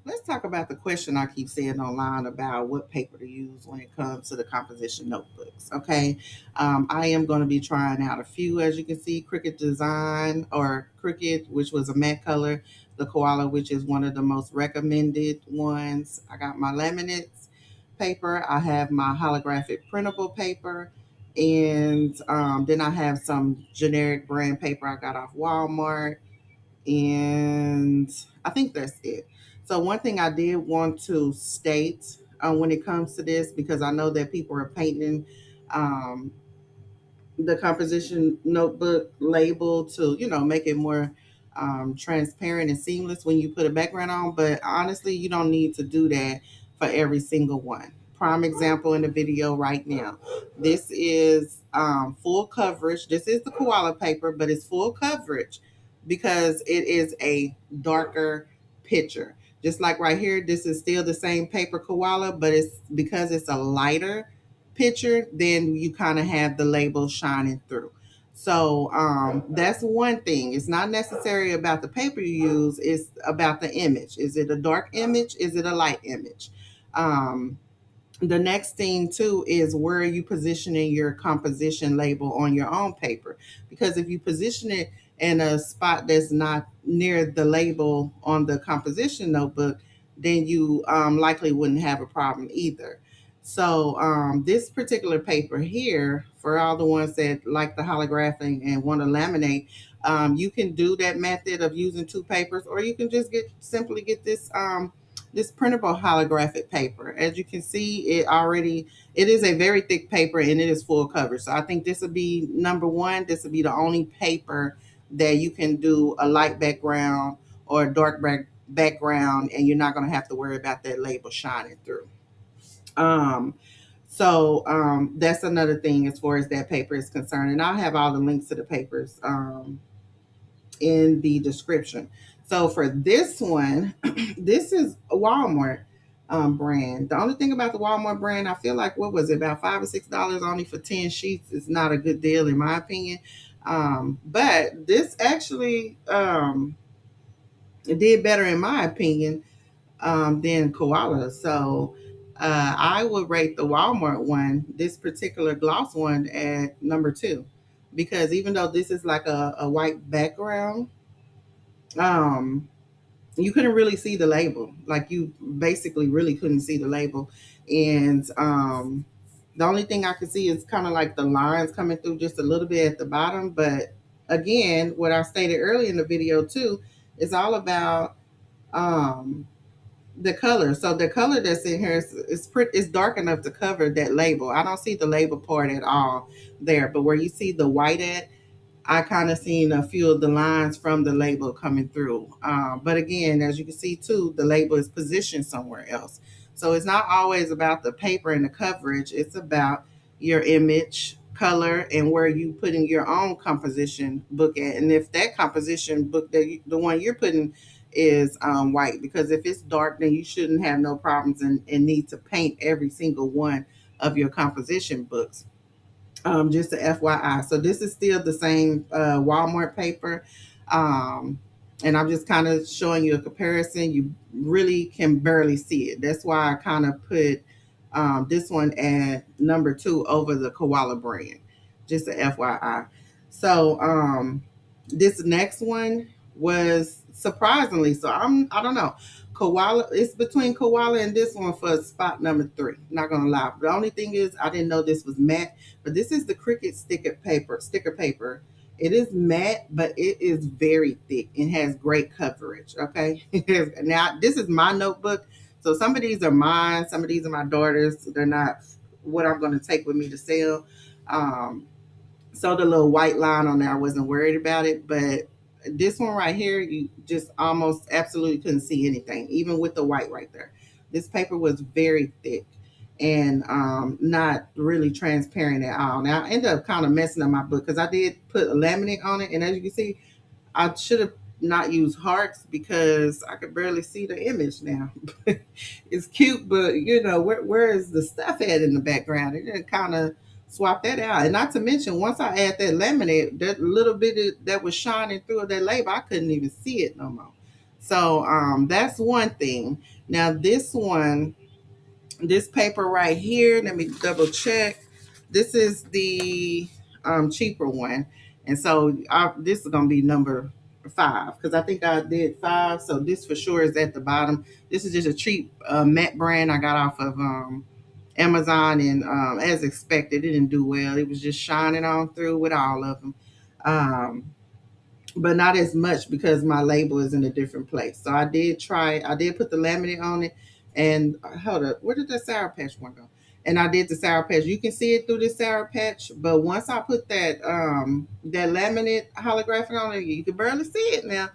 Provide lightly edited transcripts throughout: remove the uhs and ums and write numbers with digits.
Let's talk about the question I keep seeing online about what paper to use when it comes to the composition notebooks. Okay, I am going to be trying out a few, as you can see, Cricut Design or Cricut, which was a matte color, the Koala, which is one of the most recommended ones. I got my laminates paper, I have my holographic printable paper, and then I have some generic brand paper I got off Walmart, and I think that's it. So one thing I did want to state when it comes to this, because I know that people are painting um, the composition notebook label to, make it more transparent and seamless when you put a background on. But honestly, you don't need to do that for every single one. Prime example in the video right now. This is full coverage. This is the koala paper, but it's full coverage because it is a darker picture. Just like right here, this is still the same paper koala, but it's because it's a lighter picture, then you kind of have the label shining through. So that's one thing. It's not necessary about the paper you use, it's about the image. Is it a dark image? Is it a light image? Um, the next thing too is where are you positioning your composition label on your own paper? Because if you position it in a spot that's not near the label on the composition notebook, then you likely wouldn't have a problem either. So this particular paper here, for all the ones that like the holographic and want to laminate, you can do that method of using two papers, or you can just simply get this printable holographic paper. As you can see, it is a very thick paper and it is full coverage. So I think this would be number one. This would be the only paper that you can do a light background or a dark background, and you're not going to have to worry about that label shining through. Um, so that's another thing as far as that paper is concerned. And I'll have all the links to the papers in the description. So for this one, this is a Walmart brand. The only thing about the Walmart brand, I feel like what was it, about $5 or $6 only for 10 sheets is not a good deal in my opinion. But this actually did better in my opinion than Koala. So I would rate the Walmart one, this particular gloss one, at number two, because even though this is like a white background, um, you couldn't really see the label. Like you basically really couldn't see the label, and the only thing I could see is kind of like the lines coming through just a little bit at the bottom. But again, what I stated earlier in the video too is all about um, the color. So the color that's in here is dark enough to cover that label. I don't see the label part at all there, but where you see the white at, I kind of seen a few of the lines from the label coming through. But again, as you can see too, the label is positioned somewhere else. So it's not always about the paper and the coverage. It's about your image, color, and where you putting your own composition book at. And if that composition book the one you're putting is white, because if it's dark, then you shouldn't have no problems and need to paint every single one of your composition books. Just a FYI. So this is still the same Walmart paper. Um, and I'm just kind of showing you a comparison. You really can barely see it. That's why I kind of put this one at number two over the Koala brand. Just a FYI. So this next one was surprisingly, so I don't know. Koala, it's between Koala and this one for spot number three. Not gonna lie. The only thing is I didn't know this was matte, but this is the Cricut sticker paper. It is matte, but it is very thick and has great coverage. Okay. Now this is my notebook. So some of these are mine, some of these are my daughter's. They're not what I'm gonna take with me to sell. Um, so the little white line on there, I wasn't worried about it, but this one right here, you just almost absolutely couldn't see anything, even with the white right there. This paper was very thick and not really transparent at all. Now I ended up kind of messing up my book because I did put a laminate on it, and as you can see, I should have not used hearts because I could barely see the image now. It's cute, but where is the stuff at in the background? It didn't kind of swap that out. And not to mention, once I add that laminate, that little bit that was shining through that label, I couldn't even see it no more. So that's one thing. Now this paper right here, let me double check. This is the cheaper one. And so this is going to be number 5 because I think I did 5. So this for sure is at the bottom. This is just a cheap matte brand I got off of Amazon. And as expected, it didn't do well. It was just shining on through with all of them. Um, but not as much because my label is in a different place. So I did put the laminate on it, and hold up, where did the Sour Patch one go? And I did the Sour Patch. You can see it through the Sour Patch, but once I put that laminate holographic on it, you can barely see it now.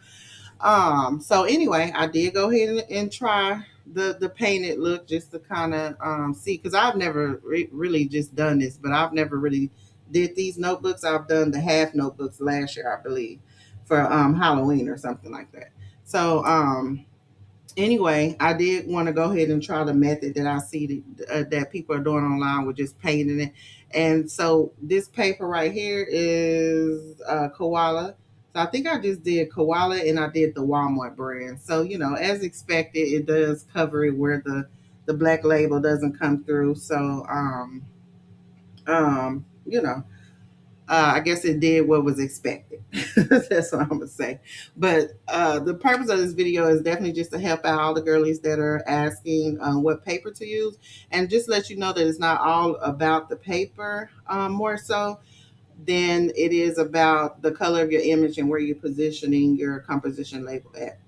So anyway, I did go ahead and try the painted look just to kind of see, because I've never really just done this, but I've never really did these notebooks. I've done the half notebooks last year, I believe, for Halloween or something like that. So anyway, I did want to go ahead and try the method that I see that people are doing online with just painting it. And so this paper right here is koala. So I think I just did koala and I did the Walmart brand. So as expected, it does cover it where the black label doesn't come through. So you know, I guess it did what was expected. That's what I'm gonna say. But the purpose of this video is definitely just to help out all the girlies that are asking what paper to use, and just let you know that it's not all about the paper, more so than it is about the color of your image and where you're positioning your composition label at.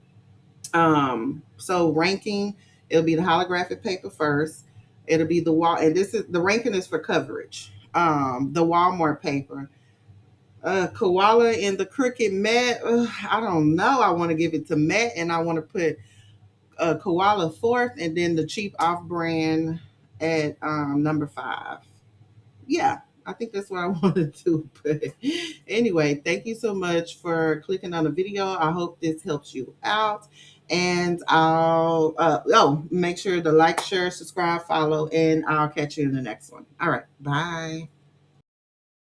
So ranking, it'll be the holographic paper first. It'll be the wall, and this is the ranking is for coverage. The Walmart paper, koala and the Cricut matte. I don't know. I want to give it to matte, and I want to put koala fourth, and then the cheap off-brand at number 5. Yeah, I think that's what I want to do. But anyway, thank you so much for clicking on the video. I hope this helps you out. And I'll make sure to like, share, subscribe, follow, and I'll catch you in the next one. All right, bye.